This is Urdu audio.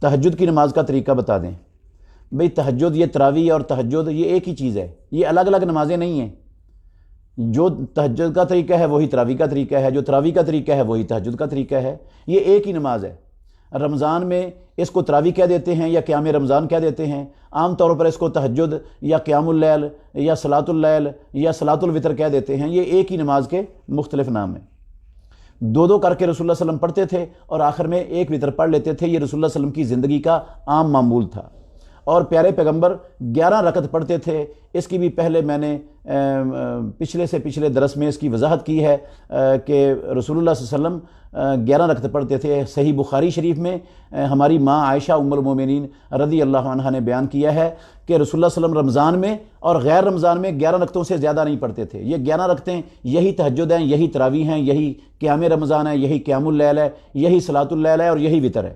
تہجد کی نماز کا طریقہ بتا دیں۔ بھئی تہجد، یہ تراویح اور تہجد یہ ایک ہی چیز ہے، یہ الگ الگ نمازیں نہیں ہیں۔ جو تہجد کا طریقہ ہے وہی تراویح کا طریقہ ہے، جو تراویح کا طریقہ ہے وہی تہجد کا طریقہ ہے، یہ ایک ہی نماز ہے۔ رمضان میں اس کو تراویح کہہ دیتے ہیں یا قیام رمضان کہہ دیتے ہیں، عام طور پر اس کو تہجد یا قیام اللیل یا صلاۃ اللیل یا صلاۃ الوتر کہہ دیتے ہیں۔ یہ ایک ہی نماز کے مختلف نام ہیں۔ دو دو کر کے رسول اللہ صلی اللہ علیہ وسلم پڑھتے تھے اور آخر میں ایک وتر پڑھ لیتے تھے۔ یہ رسول اللہ صلی اللہ علیہ وسلم کی زندگی کا عام معمول تھا، اور پیارے پیغمبر 11 رکعت پڑھتے تھے۔ اس کی بھی پہلے میں نے پچھلے درس میں اس کی وضاحت کی ہے کہ رسول اللہ صلی اللہ علیہ وسلم 11 رکعت پڑھتے تھے۔ صحیح بخاری شریف میں ہماری ماں عائشہ ام المومنین رضی اللہ عنہا نے بیان کیا ہے کہ رسول اللہ صلی اللہ علیہ وسلم رمضان میں اور غیر رمضان میں 11 رکعتوں سے زیادہ نہیں پڑھتے تھے۔ یہ 11 رکعتیں یہی تہجد ہیں، یہی تراویح ہیں، یہی قیام رمضان ہے، یہی قیام اللیل ہے، یہی صلاۃ اللیل ہے اور یہی وتر ہے۔